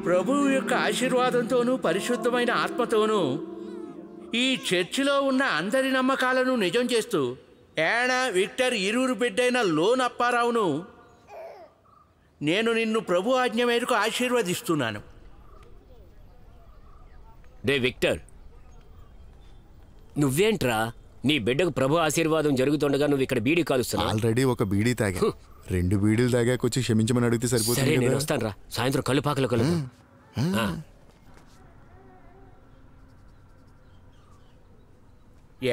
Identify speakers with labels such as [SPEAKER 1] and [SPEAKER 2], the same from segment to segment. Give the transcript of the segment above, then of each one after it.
[SPEAKER 1] ప్రభువు యొక్క ఆశీర్వాదంతోనూ పరిశుద్ధమైన ఆత్మతోనూ ఈ చర్చిలో ఉన్న అందరి నమ్మకాలను నిజం చేస్తూ యానా విక్టర్ ఇరువురు బిడ్డైన లోన్ అప్పారావును నేను నిన్ను ప్రభు ఆజ్ఞ మేరకు ఆశీర్వదిస్తున్నాను.
[SPEAKER 2] డే విక్టర్, నువ్వేంట్రా నీ బిడ్డకు ప్రభు ఆశీర్వాదం జరుగుతుండగా నువ్వు ఇక్కడ బీడీ కాలుస్తున్నావు?
[SPEAKER 3] ఆల్రెడీ ఒక బీడీ తాగా, 2 బీడీలు తాగాకొచ్చి క్షమించమని అడిగితే సరిపోతుంది.
[SPEAKER 2] నేను వస్తాను రా, సాయంత్రం కళ్ళు కలు.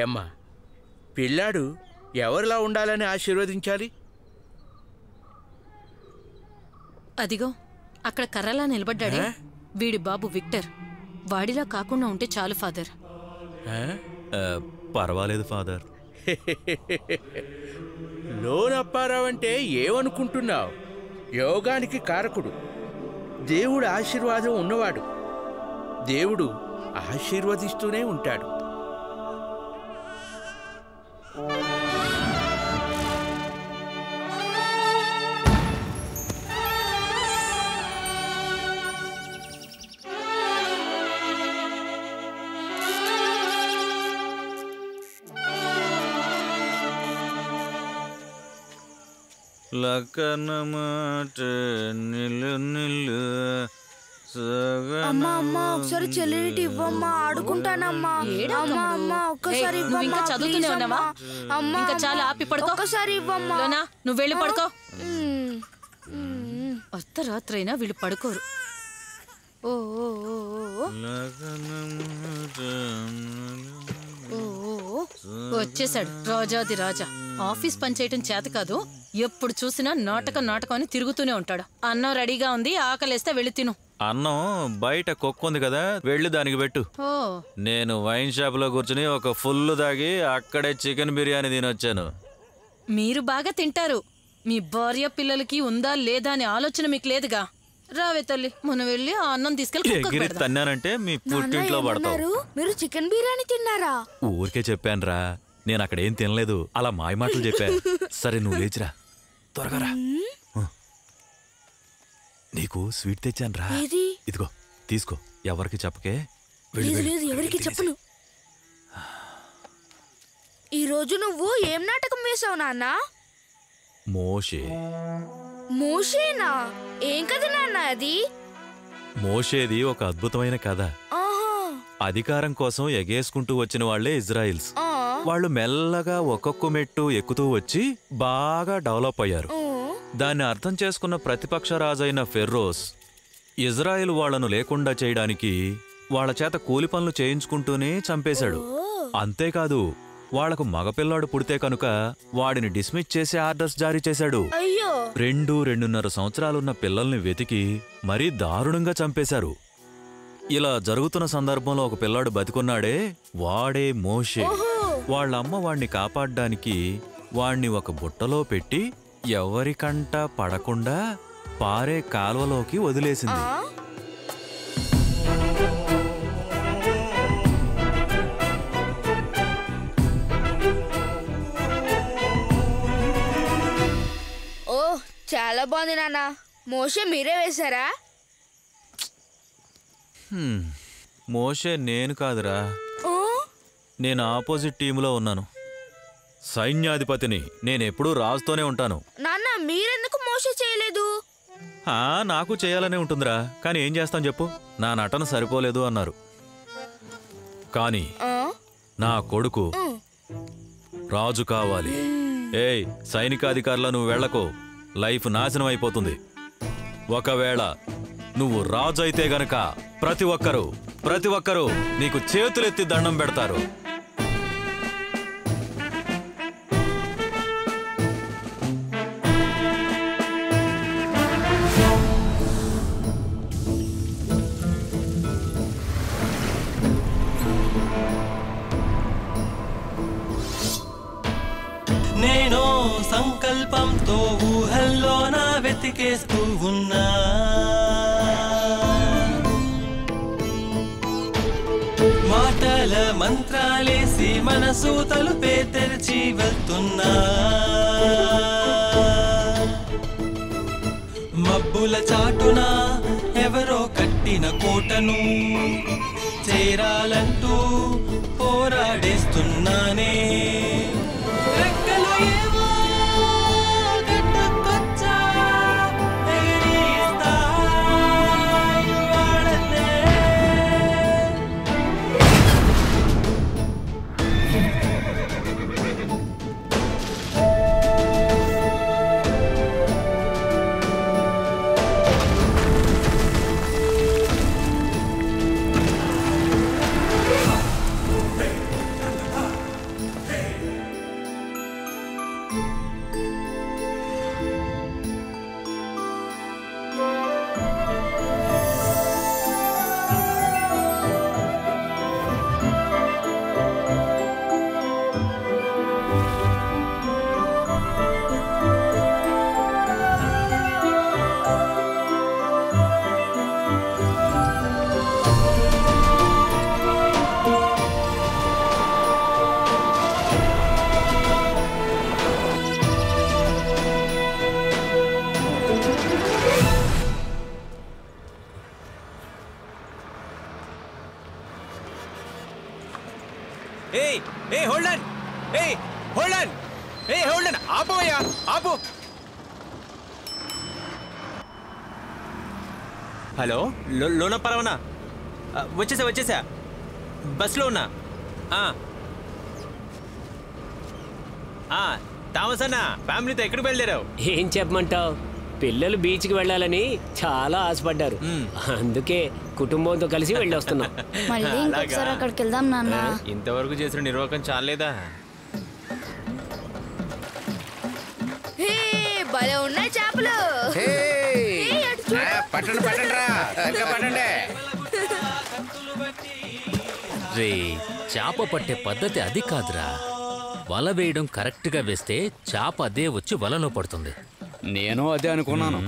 [SPEAKER 1] ఏమ్మా, పిల్లాడు ఎవరిలా ఉండాలని ఆశీర్వదించాలి?
[SPEAKER 4] అదిగో అక్కడ కర్రలా నిలబడ్డాడే వీడి బాబు విక్టర్. వాడిలా కాకుండా ఉంటే చాలు ఫాదర్.
[SPEAKER 5] పర్వాలేదు ఫాదర్.
[SPEAKER 1] లోన్ అప్పారావు అంటే ఏమనుకుంటున్నావు? యోగానికి కారకుడు, దేవుడు ఆశీర్వాదం ఉన్నవాడు. దేవుడు ఆశీర్వదిస్తూనే ఉంటాడు.
[SPEAKER 6] అమ్మా అమ్మా ఒకసారి చెల్లిటి ఇవ్వమ్మా, ఆడుకుంటానమ్మా. అమ్మా అమ్మా ఒక్కసారి ఇవ్వమ్మా,
[SPEAKER 4] చదువుతూనే ఉన్నావా? ఇంకా చాలా ఆపి పడుకో.
[SPEAKER 6] ఒక్కసారి ఇవ్వమ్మా.
[SPEAKER 4] నువ్వు వెళ్ళి పడుకో. అర్ధరాత్రైనా వీళ్ళు పడుకోరు. ఓ వచ్చేసాడు రాజాది రాజా. ఆఫీస్ పని చేయటం చేత కాదు, ఎప్పుడు చూసినా నాటకం అని తిరుగుతూనే ఉంటాడు. అన్నం రెడీగా ఉంది, ఆకలేస్తే వెళ్ళి తిను.
[SPEAKER 5] అన్నం బయట కుక్కుంది కదా, వెళ్ళి దానికి పెట్టు. నేను వైన్ షాప్ లో కూర్చుని ఒక ఫుల్ తాగి అక్కడే చికెన్ బిర్యానీ తినొచ్చాను.
[SPEAKER 4] మీరు బాగా తింటారు, మీ భార్య పిల్లలకి ఉందా లేదా అనే ఆలోచన మీకు లేదుగా. రావే తల్లి, మనం వెళ్ళి ఆ అన్నం తీసుకెళ్ళి
[SPEAKER 5] తన్నానంటే మీ పుట్టింట్లో పడతావు.
[SPEAKER 6] మీరు చికెన్ బిర్యానీ తిన్నారా?
[SPEAKER 5] ఊరికే చెప్పాను రా, నేను అక్కడ ఏం తినలేదు, అలా మాయ మాటలు చెప్పా. సరే నువ్వు లేచిరా, త్వరగా రా. నీకు స్వీట్ తెచ్చాను రా, ఇదిగో తీసుకో. ఎవరికి చెప్పకే.
[SPEAKER 6] ఎవరికి చెప్పను. ఈ రోజు నువ్వు ఏం నాటకం వేసావు నాన్న? మోషేనా? ఏం కథ నాన్న అది?
[SPEAKER 5] మోషేది ఒక అద్భుతమైన కథ. అధికారం కోసం ఎగేసుకుంటూ వచ్చిన వాళ్లే ఇజ్రాయిల్స్. వాళ్ళు మెల్లగా ఒక్కొక్క మెట్టు ఎక్కుతూ వచ్చి బాగా డెవలప్ అయ్యారు. దాన్ని అర్థం చేసుకున్న ప్రతిపక్ష రాజైన ఫెర్రోస్ ఇజ్రాయిల్ వాళ్లను లేకుండా చేయడానికి వాళ్ల చేత కూలి పనులు చేయించుకుంటూనే చంపేశాడు. అంతేకాదు, వాళ్లకు మగపిల్లాడు పుడితే కనుక వాడిని డిస్మిస్ చేసే ఆర్డర్స్ జారీ చేశాడు. 2-2.5 సంవత్సరాలున్న పిల్లల్ని వెతికి మరీ దారుణంగా చంపేశారు. ఇలా జరుగుతున్న సందర్భంలో ఒక పిల్లాడు బతికున్నాడే, వాడే మోషే. వాళ్ళమ్మ వాణ్ణి కాపాడ్డానికి వాణ్ణి ఒక బుట్టలో పెట్టి ఎవరికంటా పడకుండా పారే కాల్వలోకి వదిలేసింది.
[SPEAKER 6] చాలా బాగుంది నాన్న. మోషే మీరే వేశారా?
[SPEAKER 5] మోషే నేను కాదురా, నేను ఆపోజిట్ టీంలో ఉన్నాను. సైన్యాధిపతిని. నేనెప్పుడూ రాజుతోనే ఉంటాను.
[SPEAKER 6] నాన్న మీరెందుకు మోషే చేయలేదు?
[SPEAKER 5] నాకు చేయాలనే ఉంటుందిరా, కానీ ఏం చేస్తాను చెప్పు, నా నటన సరిపోలేదు అన్నారు. కానీ నా కొడుకు రాజు కావాలి. ఏయ్ సైనికాధికారుల, నువ్వు వెళ్ళకో, లైఫ్ నాశనం అయిపోతుంది. ఒకవేళ నువ్వు రాజు అయితే గనక ప్రతి ఒక్కరూ నీకు చేతులెత్తి దండం పెడతారు.
[SPEAKER 7] నేను సంకల్పంతో ఊహల్లోన వెతికేస్తూ ఉన్నా, మాటల మంత్రాలేసి మనసు తలుపే తెరిచి వెళ్తున్నా. మబ్బుల చాటున ఎవరో కట్టి కట్టిన కోటను చేరాలంటూ పోరాడేస్తున్నానే రెక్కలు ఏవో గట్టుకొచ్చా ఎగిరిస్తా ఇవాళనే.
[SPEAKER 5] ఆపోయా ఆపు. హలో లోన పరవనా వచ్చేసా బస్లో ఉన్నా. థామస్ అన్న ఫ్యామిలీతో ఎక్కడికి బయలుదేరావు?
[SPEAKER 2] ఏం చెప్పమంటావు, పిల్లలు బీచ్కి వెళ్ళాలని చాలా ఆశపడ్డారు, అందుకే కుటుంబంతో కలిసి వెళ్ళి వస్తున్నాం.
[SPEAKER 6] మళ్ళీ ఇంకొకసారి అక్కడికి వెళ్దాం నాన్న.
[SPEAKER 5] ఇంతవరకు చేసిన నిర్వాహకం చాలేదా?
[SPEAKER 6] భలే ఉన్నాయి చేపలు.
[SPEAKER 1] పట్టండి పట్టండి ఇంకా పట్టండి.
[SPEAKER 8] రే చేప పట్టే పద్ధతి అది కాదురా, వల వేయడం కరెక్ట్ గా వేస్తే చేప అదే వచ్చి వలలో పడుతుంది.
[SPEAKER 9] నేను అదే అనుకున్నాను.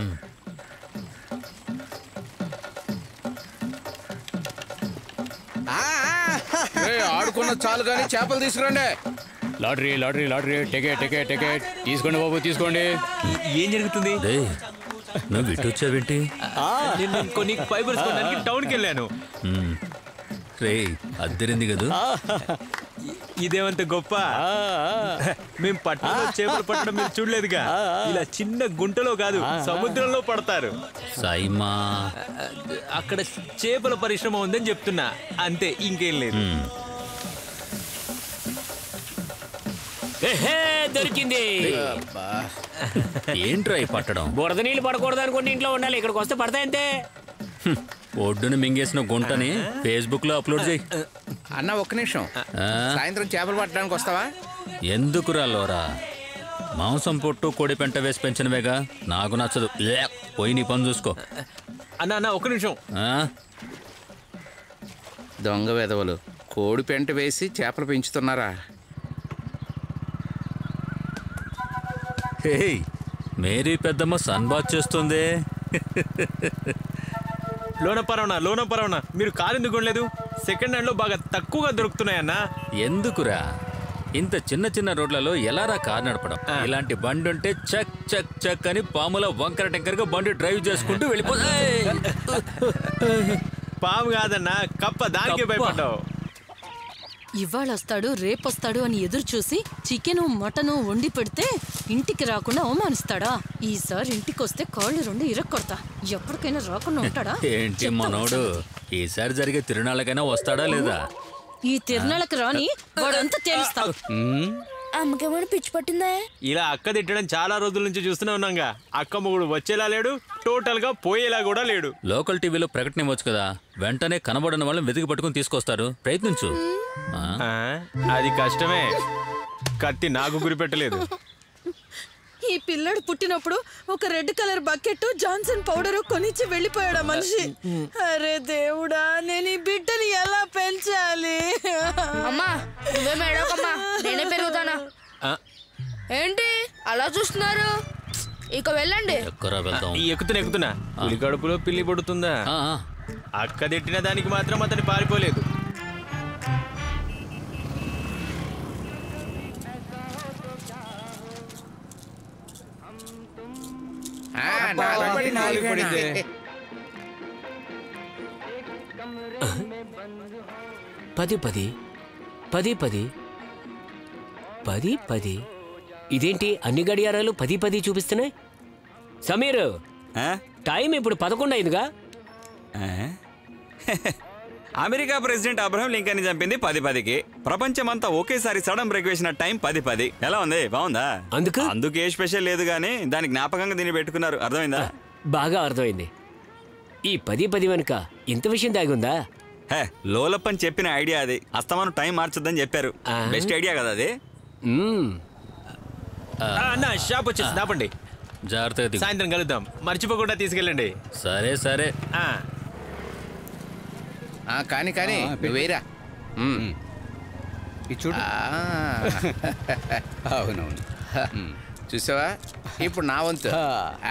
[SPEAKER 1] ఆడుకున్న చాలు కానీ చేపలు తీసుకురండి.
[SPEAKER 9] Lottery lottery lottery ticket ticket ticket తీసుకోండి బాబు తీసుకోండి.
[SPEAKER 5] ఏం జరుగుతుంది?
[SPEAKER 8] నువ్వు ఇటు వచ్చావేంటి?
[SPEAKER 5] నేను కొన్ని ఫైబర్స్ కొనడానికి టౌన్కి వెళ్ళాను.
[SPEAKER 8] రే అద్దరింది కదా.
[SPEAKER 5] ఇదేమంత గొప్ప? మేము పట్టణంలో చేపలు పట్టడం మీరు చూడలేదుగా. ఇలా చిన్న గుంటలో కాదు సముద్రంలో పడతారు.
[SPEAKER 8] సాయిమా
[SPEAKER 5] అక్కడ చేపల పరిశ్రమ ఉందని చెప్తున్నా, అంతే, ఇంకేం లేదు.
[SPEAKER 2] దొరికింది.
[SPEAKER 8] ఏంట్రా ఈ పట్టడం?
[SPEAKER 2] బురద నీళ్ళు పడకూడదు అనుకుంటే ఇంట్లో ఉండాలి, ఇక్కడికి వస్తే పడతాయంతే.
[SPEAKER 8] ఒడ్డును మింగేసిన గుంటని ఫేస్బుక్ లో అప్లోడ్ చేయి.
[SPEAKER 1] అన్న ఒక్క నిమిషం, సాయంత్రం చేపలు పట్టడానికి వస్తావా?
[SPEAKER 8] ఎందుకురా లోరా, మాంసం పొట్టు కోడి పెంట వేసి పెంచినవేగా, నాకు నచ్చదు. పోయి నీ పని చూసుకో.
[SPEAKER 5] అన్న ఒక్క నిమిషం.
[SPEAKER 1] దొంగ వెధవలు కోడి పెంట వేసి చేపలు పెంచుతున్నారా?
[SPEAKER 8] హే మేరీ పెద్దమ్మ సన్ బాత్ చేస్తుంది.
[SPEAKER 5] లోన పరవనా మీరు కారు ఎందుకు కొనలేదు? సెకండ్ హ్యాండ్ లో బాగా తక్కువగా దొరుకుతున్నాయన్నా.
[SPEAKER 8] ఎందుకురా, ఇంత చిన్న చిన్న రోడ్లలో ఎలారా కారు నడపడం? ఇలాంటి బండి ఉంటే చక్ చక్ చక్ అని పాముల వంకర టెంకర్గా బండి డ్రైవ్ చేసుకుంటూ వెళ్ళిపోతా.
[SPEAKER 5] పాము కాదన్నా, కప్ప, దానికే భయపడ్డావు.
[SPEAKER 4] ఇవాళ వస్తాడు రేపొస్తాడు అని ఎదురు చూసి చికెను మటను వండి పెడితే ఇంటికి రాకుండా అవమానిస్తాడా? ఈసారి ఇంటికి వస్తే కాళ్ళు రెండు ఇరక్కొడతా. ఎప్పటికైనా రాకుండా ఉంటాడా?
[SPEAKER 8] ఏంటి మనోడు ఈసారి జరిగే తిరునాళ్ళకైనా వస్తాడా లేదా?
[SPEAKER 4] ఈ తిరునాళ్ళకి రాని వాడంతా తేలుస్తా.
[SPEAKER 6] అమ్మకేమైనా పిచ్చి పట్టిందా?
[SPEAKER 5] ఇలా అక్క తిట్టడం చాలా రోజుల నుంచి చూస్తూనే ఉన్నాగా. అక్క మొగుడు వచ్చేలా లేడు, టోటల్ గా పోయేలా కూడా లేడు.
[SPEAKER 8] లోకల్ టీవీలో ప్రకటన ఇవ్వచ్చు కదా, వెంటనే కనబడిన వాళ్ళని వెతికి పట్టుకుని తీసుకొస్తారు. ప్రయత్నించు.
[SPEAKER 5] అది కష్టమే, కత్తి నాకు గురి పెట్టలేదు.
[SPEAKER 4] ఈ పిల్లడు పుట్టినప్పుడు ఒక red colour bucket Johnson powder కొనిచ్చి వెళ్ళిపోయాడా మనిషి. అరే దేవుడా, నేను ఈ బిడ్డని ఎలా పెంచాలి?
[SPEAKER 6] అమ్మా నువ్వే మేడకమ్మా, నేనే పెరుగుతానా? ఏంటి అలా చూస్తున్నారు? ఇక వెళ్ళండి.
[SPEAKER 5] ఎక్కుతున్నా పులి కడుపులో పిల్లి పడుతుందా? అక్క తిట్టిన దానికి మాత్రం అతను పారిపోలేదు.
[SPEAKER 2] 10 10 10 10 10 10. ఇదేంటి అన్ని గడియారాలు 10 10 చూపిస్తున్నాయి? సమీర్, టైం ఇప్పుడు 11 అయిందిగా.
[SPEAKER 10] అమెరికా ప్రెసిడెంట్ అబ్రహం లింకన్ చంపింది 10 10కి. ప్రపంచమంతా ఒకేసారి సడన్ బ్రేక్ వేసిన టైం 10 10. ఎలా ఉంది? బాగుందా? అందుకు ఏ స్పెషల్ లేదు గానీ దాని జ్ఞాపకంగా దీన్ని పెట్టుకున్నారు. అర్థమైందా?
[SPEAKER 2] బాగా అర్థమైంది. ఈ 10 10 వెనుక ఇంత విషయం దాగి ఉందా?
[SPEAKER 10] లోలప్పని చెప్పిన ఐడియా అది. అస్తమానం టైం మార్చొద్దని చెప్పారు. బెస్ట్ ఐడియా కదా అది.
[SPEAKER 11] అన్న షాప్ వచ్చేసి దాపండి.
[SPEAKER 8] జాగ్రత్తగా
[SPEAKER 11] సాయంత్రం కలుద్దాం, మర్చిపోకుండా తీసుకెళ్ళండి.
[SPEAKER 8] సరే సరే.
[SPEAKER 1] కానీ కానీ వేరా
[SPEAKER 12] చూడు. అవునవును,
[SPEAKER 1] చూసావా? ఇప్పుడు నా వంతు.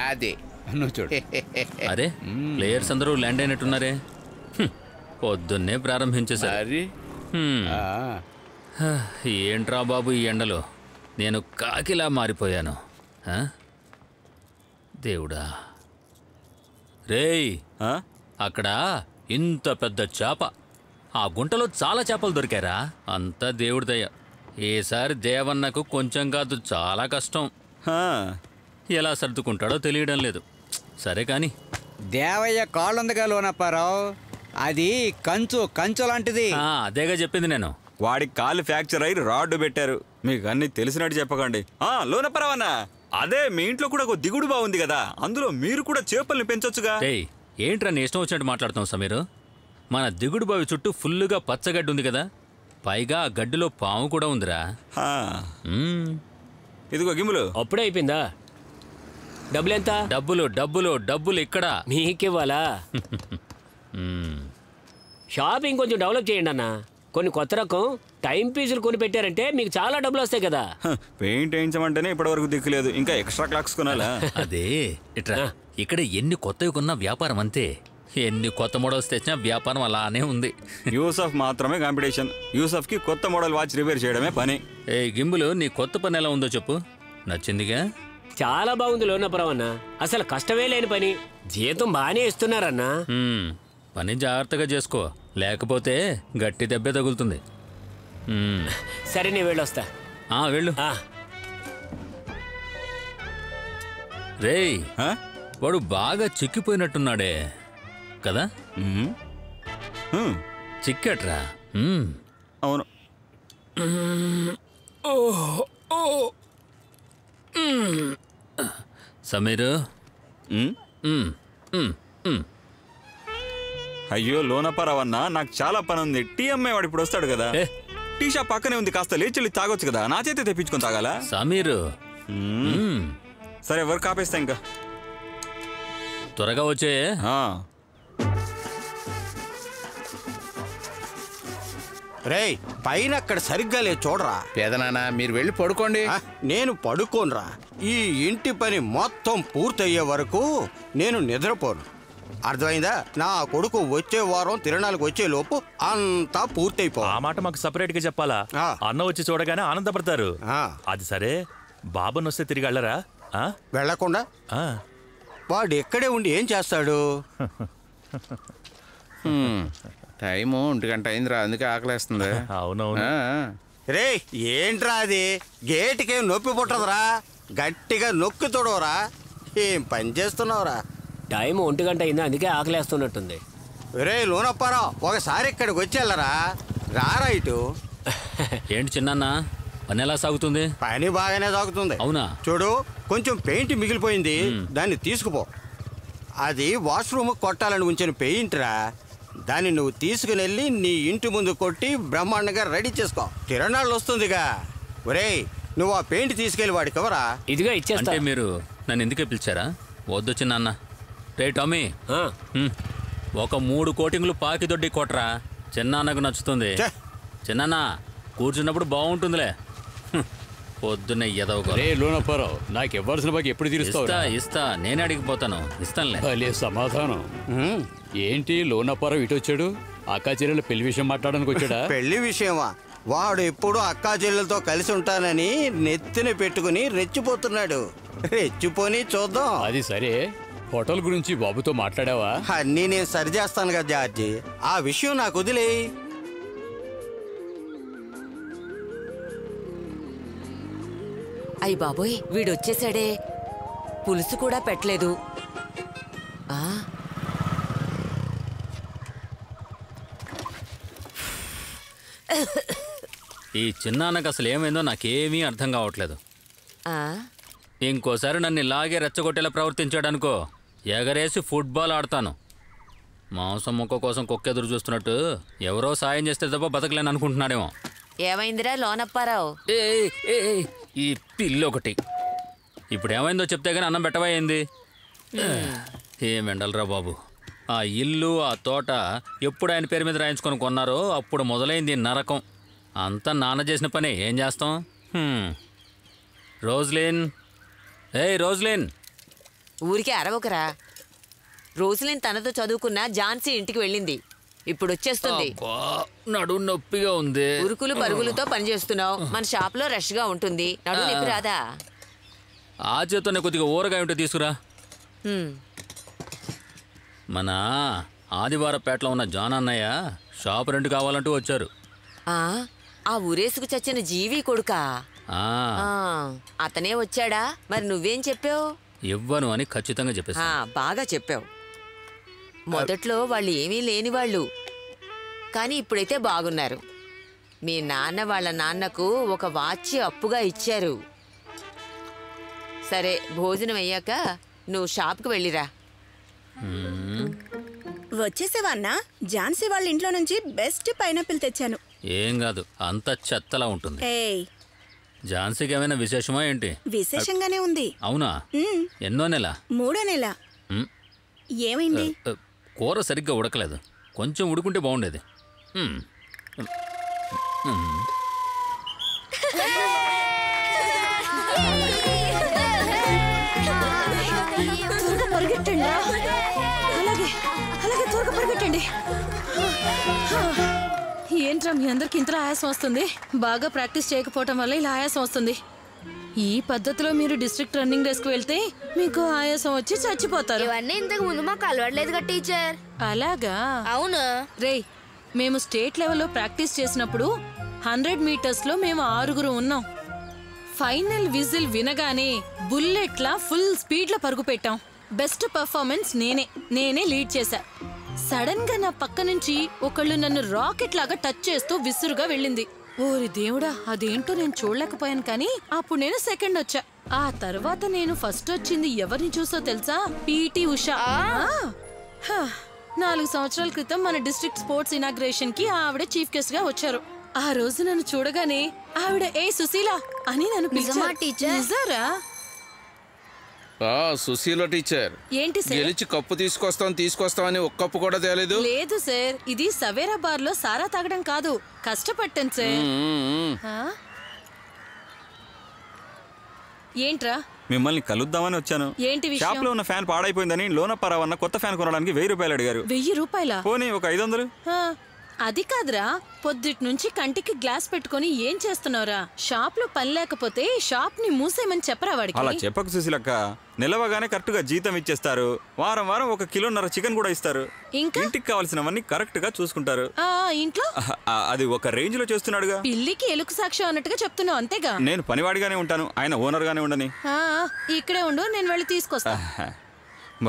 [SPEAKER 1] అదే
[SPEAKER 12] నువ్వు చూడు.
[SPEAKER 8] అరే, ప్లేయర్స్ అందరూ ల్యాండ్ అయినట్టున్నారే. పొద్దున్నే ప్రారంభించేసారు. ఏంట్రా బాబు ఈ ఎండలో నేను కాకిలా మారిపోయాను. దేవుడా. రేయ్, అక్కడ ఇంత పెద్ద చేప, ఆ గుంటలో చాలా చేపలు దొరికారా? అంతా దేవుడి దయ. ఈసారి దేవన్నకు కొంచెం కాదు చాలా కష్టం. ఎలా సర్దుకుంటాడో తెలియడం లేదు. సరే కాని
[SPEAKER 12] దేవయ్య కాళ్ళుందగా లోనప్పారావు, అది కంచు లాంటిది.
[SPEAKER 10] అదేగా చెప్పింది నేను. వాడి కాలు ఫ్రాక్చర్ అయ్యి రాడ్డు పెట్టారు. మీకు అన్ని తెలిసినట్టు చెప్పకండి. లోనపరవన్నా, అదే మీ ఇంట్లో కూడా ఒక దిగుడు బాగుంది కదా, అందులో మీరు కూడా చేపల్ని పెంచొచ్చుగా.
[SPEAKER 8] ఏంట్రా నీ ఇష్టం వచ్చినట్టు మాట్లాడుతాం సమీరు? మన దిగుడు బావి చుట్టూ ఫుల్లుగా పచ్చగడ్డి ఉంది కదా, పైగా ఆ గడ్డిలో పాము కూడా ఉందిరా.
[SPEAKER 10] ఇదిగో గిమ్ములు.
[SPEAKER 2] అప్పుడే అయిపోయిందా? డబ్బులు ఎంత?
[SPEAKER 8] డబ్బులు ఇక్కడ
[SPEAKER 2] మీకివ్వాలా? షాపింగ్ కొంచెం డెవలప్ చేయండి అన్న. కొన్ని కొత్త రకం టైం పీసులు కొని పెట్టారంటే మీకు చాలా డబ్బులు వస్తాయి కదా.
[SPEAKER 10] పెయింట్ వేయించమంటేనే ఇప్పటి వరకు దిక్కులేదు, ఇంకా ఎక్స్ట్రా క్లాక్స్ కొనాలా?
[SPEAKER 8] అదే ఇట్రా, ఇక్కడ ఎన్ని కొత్తవి కొన్నా వ్యాపారం అంతే. ఎన్ని కొత్త మోడల్స్ తెచ్చినా వ్యాపారం అలానే ఉంది.
[SPEAKER 10] యూసఫ్ మాత్రమే కాంపిటీషన్. యూసఫ్ కి కొత్త మోడల్ వాచ్ రిపేర్ చేయడమే పని.
[SPEAKER 8] గింబులు, నీ కొత్త పని ఎలా ఉందో చెప్పు. నచ్చిందిగా?
[SPEAKER 2] చాలా బాగుంది లోనపురం అన్న. అసలు కష్టమే లేని పని, జీతం బాగానే ఇస్తున్నారన్నా.
[SPEAKER 8] పని జాగ్రత్తగా చేసుకో, లేకపోతే గట్టి దెబ్బే తగులుతుంది.
[SPEAKER 2] సరే నేను వెళ్ళొస్తా.
[SPEAKER 8] వెళ్ళు. రేయ్, వాడు బాగా చిక్కిపోయినట్టున్నాడే కదా? చిక్కట్రా.
[SPEAKER 10] అవును.
[SPEAKER 8] సమీరు,
[SPEAKER 10] అయ్యో లోనపరవన్నా, నాకు చాలా పని ఉంది. టీ అమ్మాయి వాడు ఇప్పుడు వస్తాడు కదా. టీ షాప్ పక్కనే ఉంది, కాస్త లేచి తాగొచ్చు కదా. నా చేతే తెప్పించుకొని తాగాల?
[SPEAKER 8] సమీరు,
[SPEAKER 10] సరే వర్క్ ఆపేస్తా, ఇంకా
[SPEAKER 8] త్వరగా వచ్చే.
[SPEAKER 13] రేయ్, పైన అక్కడ సరిగ్గా లేదు చూడరా.
[SPEAKER 1] పేదనాన్న, మీరు వెళ్ళి పడుకోండి.
[SPEAKER 13] నేను పడుకోనరా. ఈ ఇంటి పని మొత్తం పూర్తయ్యే వరకు నేను నిద్రపోను. అర్థమైందా? నా కొడుకు వచ్చే వారం తిరణాలకు వచ్చే లోపు అంతా పూర్తయిపో.
[SPEAKER 5] ఆ మాట మాకు సపరేట్ గా చెప్పాలా? అన్న వచ్చి చూడగానే ఆనందపడతారు. అది సరే, బాబుని వస్తే తిరిగి వెళ్ళరా?
[SPEAKER 13] వెళ్ళకుండా వాడు ఎక్కడే ఉండి ఏం చేస్తాడు?
[SPEAKER 1] టైము 1 గంట అయిందిరా, అందుకే ఆకలేస్తుంది.
[SPEAKER 5] అవునవును.
[SPEAKER 13] రే, ఏంట్రా అది? గేటుకేం నొప్పి పుట్టదురా, గట్టిగా నొక్కి తొడవరా. ఏం పని చేస్తున్నావురా?
[SPEAKER 2] టైం 1 గంట అయింది, అందుకే ఆకలేస్తున్నట్టుంది.
[SPEAKER 13] రే లోనప్పారా, ఒకసారి ఇక్కడికి వచ్చేళ్ళరా. రారా ఇటు.
[SPEAKER 8] ఏంటి చిన్న పని ఎలా సాగుతుంది?
[SPEAKER 13] పని బాగానే సాగుతుంది.
[SPEAKER 8] అవునా?
[SPEAKER 13] చూడు, కొంచెం పెయింట్ మిగిలిపోయింది, దాన్ని తీసుకుపో. అది వాష్రూమ్ కొట్టాలని ఉంచిన పెయింట్ రా. దాన్ని నువ్వు తీసుకుని వెళ్ళి నీ ఇంటి ముందు కొట్టి బ్రహ్మాండంగా రెడీ చేసుకో. తిరణాళ్ళు వస్తుందిగా. ఒరేయ్, నువ్వు ఆ పెయింట్ తీసుకెళ్ళి వాడికి ఎవరా?
[SPEAKER 2] ఇదిగా ఇచ్చేస్తా.
[SPEAKER 8] అంటే మీరు నన్ను ఎందుకే పిలిచారా? వద్దు చిన్న. రే టామీ, ఒక 3 కోటింగ్లు పాకి దొడ్డి కొట్టరా. చిన్నాన్నకు నచ్చుతుంది. చిన్న కూర్చున్నప్పుడు బాగుంటుందిలే. పొద్దున్నే ఎదవగా.
[SPEAKER 9] రే లోనప్పారావు, నాకు ఇవ్వాల్సిన బాకి ఎప్పుడు తీరుస్తావు?
[SPEAKER 8] ఇస్తా, నేనే అడిగిపోతాను. ఇస్తానులే.
[SPEAKER 9] సమాధానం ఏంటి? లోనప్పారావు ఇటు వచ్చాడు, అక్కా చెల్లెల పెళ్లి విషయం మాట్లాడడానికి వచ్చాడా?
[SPEAKER 13] పెళ్లి విషయమా? వాడు ఎప్పుడు అక్కా చెల్లెలతో కలిసి ఉంటానని నెత్తిన పెట్టుకుని రెచ్చిపోతున్నాడు. రెచ్చిపోని చూద్దాం.
[SPEAKER 9] అది సరే, హోటల్ గురించి బాబుతో మాట్లాడావా?
[SPEAKER 13] అన్నీ నేను సరి చేస్తాను కదా జార్జి, ఆ విషయం నాకు వదిలే.
[SPEAKER 14] అయ్య బాబోయ్, వీడొచ్చేసాడే. పులుసు కూడా పెట్టలేదు.
[SPEAKER 8] ఈ చిన్నాన్నకు అసలు ఏమైందో నాకేమీ అర్థం కావట్లేదు. ఇంకోసారి నన్ను ఇలాగే రెచ్చగొట్టేలా ప్రవర్తించాడనుకో, ఎగరేసి ఫుట్బాల్ ఆడతాను. మాంసం ముక్క కోసం కుక్కెదురు చూస్తున్నట్టు ఎవరో సాయం చేస్తే తప్ప బతకలేను అనుకుంటున్నాడేమో.
[SPEAKER 14] ఏమైందిరా లోనప్పారావు?
[SPEAKER 8] ఈ పిల్లి ఒకటి ఇప్పుడు ఏమైందో చెప్తే గానీ అన్నం పెట్టవయింది. ఏం ఎండలరా బాబు. ఆ ఇల్లు ఆ తోట ఎప్పుడు ఆయన పేరు మీద రాయించుకొని కొన్నారో అప్పుడు మొదలైంది నరకం. అంతా నాన్న చేసిన పని, ఏం చేస్తాం. Roslin, Roslin.
[SPEAKER 14] ఊరికే అరవకరా. రోజ్లిన్ తనతో చదువుకున్న ఝాన్సీ ఇంటికి వెళ్ళింది. ఇప్పుడు వచ్చేస్తుంది.
[SPEAKER 8] నడు నొప్పిగా ఉంది.
[SPEAKER 14] ఉరుకులు పరుగులతో పనిచేస్తున్నావు. మన షాప్ లో రష్ గా ఉంటుంది. నడు నొప్పి రాదా?
[SPEAKER 8] ఆ చేతోనే కొద్దిగా ఊరగాయ ఉంటే తీసుకురా. మన ఆదివారపేటలో ఉన్న జాన్ అన్నయ్య షాప్ రెంట్ కావాలంటూ వచ్చారు.
[SPEAKER 14] ఆ ఊరేసుకు చచ్చిన జీవి కొడుకా? అతనే వచ్చాడా? మరి నువ్వేం చెప్పావు?
[SPEAKER 8] ఇవ్వను అని ఖచ్చితంగా చెప్పేసా.
[SPEAKER 14] బాగా చెప్పావు. మొదట్లో వాళ్ళు ఏమీ లేని వాళ్ళు, కానీ ఇప్పుడైతే బాగున్నారు. మీ నాన్న వాళ్ళ నాన్నకు ఒక వాచ్ అప్పుగా ఇచ్చారు. సరే, భోజనం అయ్యాక నువ్వు షాప్కి వెళ్ళిరా.
[SPEAKER 15] వచ్చేసావా అన్న? ఝాన్సీ వాళ్ళ ఇంట్లో నుంచి బెస్ట్ పైనాపిల్ తెచ్చాను.
[SPEAKER 8] ఏం కాదు, అంత చెత్తలా ఉంటుంది. ఝాన్సీకి ఏమైనా విశేషమా ఏంటి?
[SPEAKER 15] విశేషంగానే ఉంది.
[SPEAKER 8] అవునా? ఎన్నో నెల?
[SPEAKER 15] 3వ నెల. ఏమైంది?
[SPEAKER 8] కూర సరిగ్గా ఉడకలేదు. కొంచెం ఉడుకుంటే బాగుండేది.
[SPEAKER 4] త్వరగా పరిగెట్టండి. అలాగే అలాగే త్వరగా పరిగెట్టండి. ఏంట్రా మీ అందరికి ఇంత ఆయాసం వస్తుంది? బాగా ప్రాక్టీస్ చేయకపోవటం వల్ల ఇలా ఆయాసం వస్తుంది. ఈ పద్ధతిలో మీరు డిస్ట్రిక్ట్ రన్నింగ్ రేస్కి వెళ్తే మీకు ఆయాసం వచ్చి చచ్చిపోతారు.
[SPEAKER 6] ఇవన్నీ ఇంతకు ముందు మాకు అలవాట్లేదుగా టీచర్.
[SPEAKER 4] అలాగా?
[SPEAKER 6] అవును
[SPEAKER 4] రేయ్, మేము స్టేట్ లెవెల్లో ప్రాక్టీస్ చేసినప్పుడు 100 మీటర్స్లో మేము 6 ఉన్నాం. ఫైనల్ విజిల్ వినగానే బుల్లెట్లా ఫుల్ స్పీడ్లో పరుగు పెట్టాం. బెస్ట్ పర్ఫార్మెన్స్ నేనే లీడ్ చేశా. సడన్ గా నా పక్క నుంచి ఒకళ్ళు నన్ను రాకెట్ లాగా టచ్ చేస్తూ విసురుగా వెళ్ళింది. ఓరి దేవుడా, అదేంటో నేను చూడలేకపోయాను. కానీ అప్పుడు నేను సెకండ్ వచ్చా. ఆ తర్వాత నేను ఫస్ట్ వచ్చింది ఎవరిని చూసో తెలుసా? పీటీ ఉషా. 4 సంవత్సరాల క్రితం మన డిస్ట్రిక్ట్ స్పోర్ట్స్ ఇనాగ్రేషన్ కి ఆవిడ చీఫ్ గెస్ట్ గా వచ్చారు. ఆ రోజు నన్ను చూడగానే ఆవిడ ఏ సుశీల అని నన్ను పిలిచారా?
[SPEAKER 16] సుశీల టీచర్
[SPEAKER 4] ఏంటి సార్?
[SPEAKER 16] గెలిచి కప్పు తీసుకొస్తామని ఒక కప్పు కూడా తేలేదు.
[SPEAKER 4] లేదు సార్, ఇది సవేరా బార్ లో సారా తాగడం కాదు, కష్టపట్టాను సార్. ఏంట్రా?
[SPEAKER 10] మిమ్మల్ని కలుద్దామని వచ్చాను.
[SPEAKER 4] ఏంటి విషయం?
[SPEAKER 10] షాప్ లో ఉన్న ఫ్యాన్ పాడైపోయిందని లోనప్పారావు అన్న కొత్త ఫ్యాన్ కొనడానికి 1000 రూపాయలు అడిగారు.
[SPEAKER 4] 1000 రూపాయలా?
[SPEAKER 10] పోనీ ఒక 500.
[SPEAKER 4] అది కాదురా, పొద్దుటి నుంచి కంటికి గ్లాస్ పెట్టుకుని ఏం చేస్తున్నావురా? షాప్ లో పని లేకపోతే షాప్ ని మూసేయమని చెప్పరా వాడికి?
[SPEAKER 10] అలా చెప్పకు సుశీలక్క. నిలవగానే కరెక్ట్ గా జీతం ఇచ్చేస్తారు. వారం 1 కిలోన్నర చికెన్ కూడా ఇస్తారు.
[SPEAKER 4] ఇంకా
[SPEAKER 10] ఇంటికి కావాల్సినవన్నీ కరెక్ట్ గా చూసుకుంటారు.
[SPEAKER 4] ఇంట్లో
[SPEAKER 10] అది ఒక రేంజ్ లో చేస్తున్నాడుగా.
[SPEAKER 4] పిల్లికి ఎలుకు సాక్ష్యం అన్నట్టుగా చెప్తున్నావు అంతేగా?
[SPEAKER 10] నేను పనివాడిగానే ఉంటాను, ఆయన ఓనర్ గానే ఉండని.
[SPEAKER 4] ఇక్కడే ఉండు, నేను వెళ్ళి తీసుకొస్తా.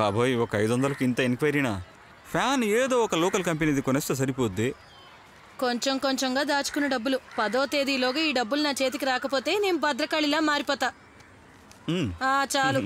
[SPEAKER 10] బాబోయ్, ఒక 500కి ఇంత ఎంక్వైరీనా? ఫ్యాన్ ఏదో ఒక లోకల్ కంపెనీది కొనేస్తే సరిపోద్ది.
[SPEAKER 4] కొంచెం కొంచెంగా దాచుకున్న డబ్బులు 10వ తేదీలోగా ఈ డబ్బులు నా చేతికి రాకపోతే నేను భద్రకాళిలా మారిపోతా. చాలు.